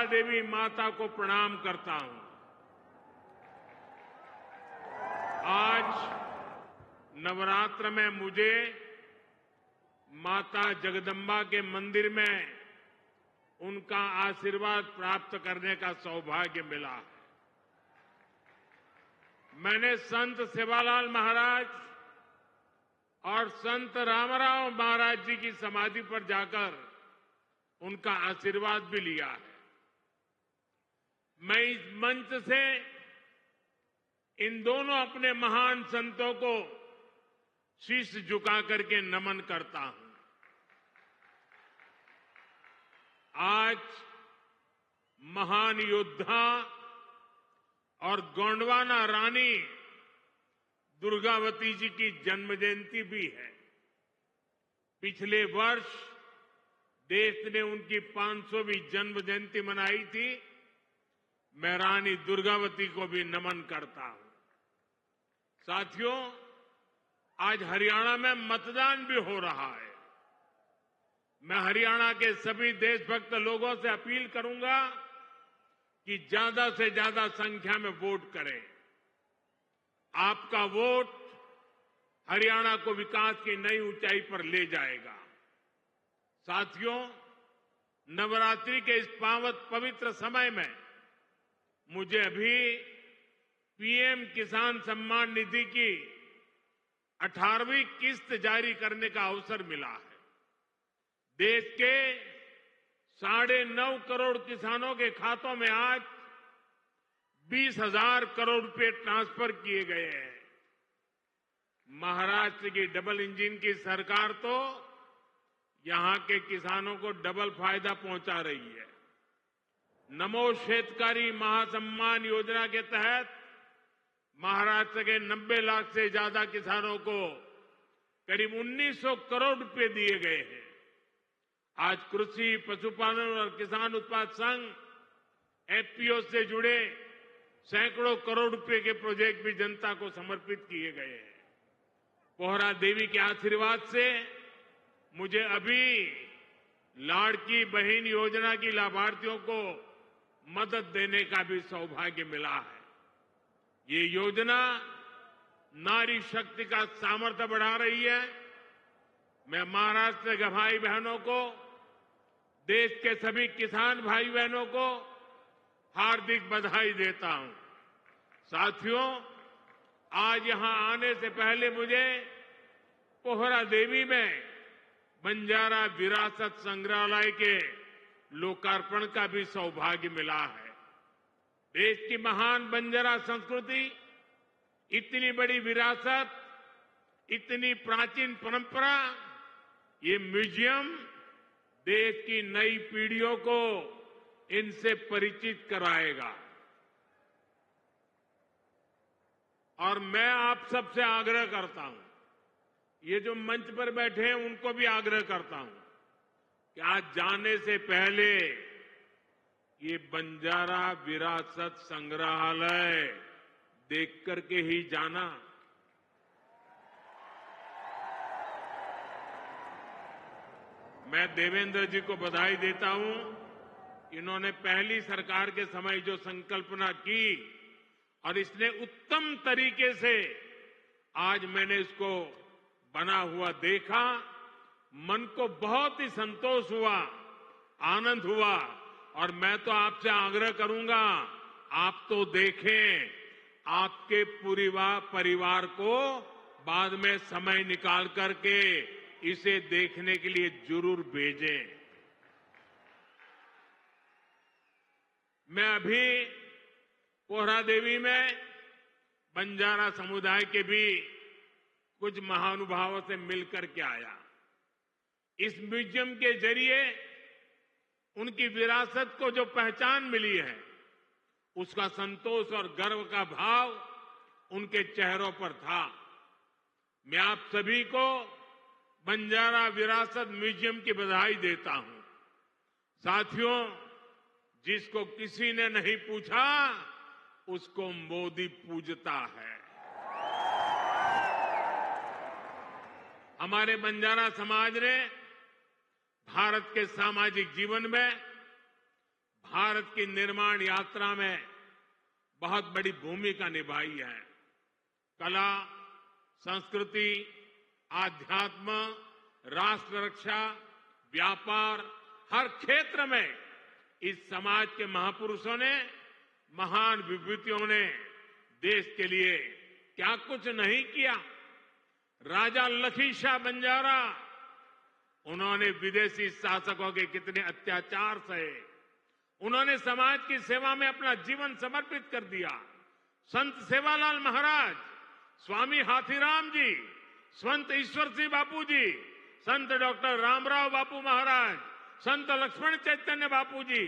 देवी माता को प्रणाम करता हूं। आज नवरात्र में मुझे माता जगदम्बा के मंदिर में उनका आशीर्वाद प्राप्त करने का सौभाग्य मिला है। मैंने संत सेवालाल महाराज और संत रामराव महाराज जी की समाधि पर जाकर उनका आशीर्वाद भी लिया है। मैं इस मंच से इन दोनों अपने महान संतों को शीश झुका करके नमन करता हूं। आज महान योद्धा और गोंडवाना रानी दुर्गावती जी की जन्म जयंती भी है। पिछले वर्ष देश ने उनकी 500वीं जन्म जयंती मनाई थी। मैं रानी दुर्गावती को भी नमन करता हूं। साथियों, आज हरियाणा में मतदान भी हो रहा है। मैं हरियाणा के सभी देशभक्त लोगों से अपील करूंगा कि ज्यादा से ज्यादा संख्या में वोट करें। आपका वोट हरियाणा को विकास की नई ऊंचाई पर ले जाएगा। साथियों, नवरात्रि के इस पवित्र समय में मुझे अभी पीएम किसान सम्मान निधि की 18वीं किस्त जारी करने का अवसर मिला है। देश के 9.5 करोड़ किसानों के खातों में आज 20,000 करोड़ रुपए ट्रांसफर किए गए हैं। महाराष्ट्र की डबल इंजन की सरकार तो यहां के किसानों को डबल फायदा पहुंचा रही है। नमो शेतकारी महासम्मान योजना के तहत महाराष्ट्र के 90 लाख से ज्यादा किसानों को करीब 1900 करोड़ रुपए दिए गए हैं। आज कृषि, पशुपालन और किसान उत्पाद संघ एफपीओ से जुड़े सैकड़ों करोड़ रुपए के प्रोजेक्ट भी जनता को समर्पित किए गए हैं। पोहरा देवी के आशीर्वाद से मुझे अभी लाड़की बहन योजना की लाभार्थियों को मदद देने का भी सौभाग्य मिला है। ये योजना नारी शक्ति का सामर्थ्य बढ़ा रही है। मैं महाराष्ट्र के भाई बहनों को, देश के सभी किसान भाई बहनों को हार्दिक बधाई देता हूं। साथियों, आज यहां आने से पहले मुझे पोहरा देवी में बंजारा विरासत संग्रहालय के लोकार्पण का भी सौभाग्य मिला है। देश की महान बंजारा संस्कृति, इतनी बड़ी विरासत, इतनी प्राचीन परंपरा, ये म्यूजियम देश की नई पीढ़ियों को इनसे परिचित कराएगा। और मैं आप सबसे आग्रह करता हूं, ये जो मंच पर बैठे हैं उनको भी आग्रह करता हूं कि आज जाने से पहले ये बंजारा विरासत संग्रहालय देख करके ही जाना। मैं देवेंद्र जी को बधाई देता हूं। इन्होंने पहली सरकार के समय जो संकल्पना की और इसने उत्तम तरीके से आज मैंने इसको बना हुआ देखा, मन को बहुत ही संतोष हुआ, आनंद हुआ। और मैं तो आपसे आग्रह करूंगा, आप तो देखें, आपके पूरे परिवार को बाद में समय निकाल करके इसे देखने के लिए जरूर भेजें। मैं अभी पोहरा देवी में बंजारा समुदाय के भी कुछ महानुभावों से मिलकर के आया। इस म्यूजियम के जरिए उनकी विरासत को जो पहचान मिली है, उसका संतोष और गर्व का भाव उनके चेहरों पर था। मैं आप सभी को बंजारा विरासत म्यूजियम की बधाई देता हूं। साथियों, जिसको किसी ने नहीं पूछा, उसको मोदी पूजता है। हमारे बंजारा समाज ने भारत के सामाजिक जीवन में भारत की निर्माण यात्रा में बहुत बड़ी भूमिका निभाई है। कला, संस्कृति, आध्यात्म, राष्ट्र रक्षा, व्यापार, हर क्षेत्र में इस समाज के महापुरुषों ने, महान विभूतियों ने देश के लिए क्या कुछ नहीं किया। राजा लखी शाह बंजारा, उन्होंने विदेशी शासकों के कितने अत्याचार सहे, उन्होंने समाज की सेवा में अपना जीवन समर्पित कर दिया। संत सेवालाल महाराज, स्वामी हाथीराम जी, संत ईश्वर सिंह बापू जी, संत डॉक्टर रामराव बापू महाराज, संत लक्ष्मण चैतन्य बापू जी,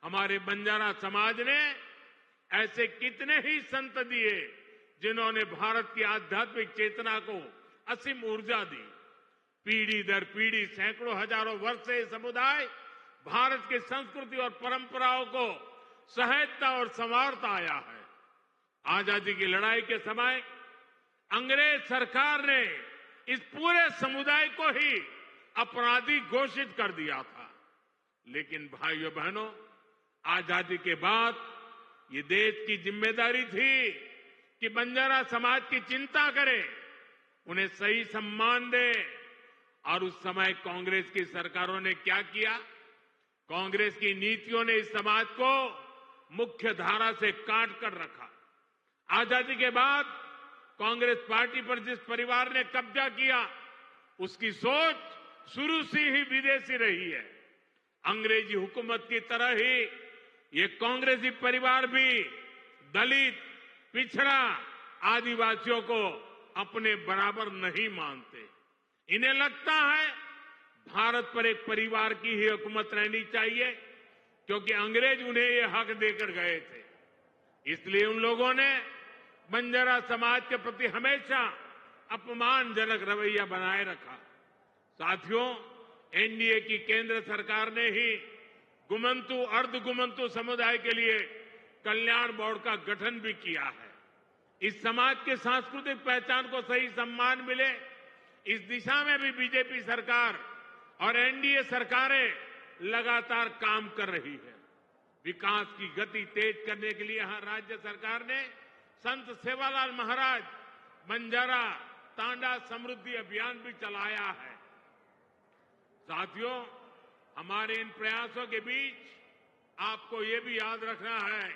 हमारे बंजारा समाज ने ऐसे कितने ही संत दिए जिन्होंने भारत की आध्यात्मिक चेतना को असीम ऊर्जा दी। पीढ़ी दर पीढ़ी, सैकड़ों हजारों वर्ष से समुदाय भारत की संस्कृति और परंपराओं को सहेजता और संवारता आया है। आजादी की लड़ाई के समय अंग्रेज सरकार ने इस पूरे समुदाय को ही अपराधी घोषित कर दिया था। लेकिन भाइयों बहनों, आजादी के बाद ये देश की जिम्मेदारी थी कि बंजारा समाज की चिंता करे, उन्हें सही सम्मान दे। और उस समय कांग्रेस की सरकारों ने क्या किया? कांग्रेस की नीतियों ने इस समाज को मुख्य धारा से काट कर रखा। आजादी के बाद कांग्रेस पार्टी पर जिस परिवार ने कब्जा किया, उसकी सोच शुरू से ही विदेशी रही है। अंग्रेजी हुकूमत की तरह ही ये कांग्रेसी परिवार भी दलित, पिछड़ा, आदिवासियों को अपने बराबर नहीं मानते। इन्हें लगता है भारत पर एक परिवार की ही हुकूमत रहनी चाहिए, क्योंकि अंग्रेज उन्हें ये हक देकर गए थे। इसलिए उन लोगों ने बंजारा समाज के प्रति हमेशा अपमानजनक रवैया बनाए रखा। साथियों, एनडीए की केंद्र सरकार ने ही गुमंतु, अर्धगुमंतु समुदाय के लिए कल्याण बोर्ड का गठन भी किया है। इस समाज के सांस्कृतिक पहचान को सही सम्मान मिले, इस दिशा में भी बीजेपी सरकार और एनडीए सरकारें लगातार काम कर रही है। विकास की गति तेज करने के लिए यहां राज्य सरकार ने संत सेवालाल महाराज बंजारा तांडा समृद्धि अभियान भी चलाया है। साथियों, हमारे इन प्रयासों के बीच आपको ये भी याद रखना है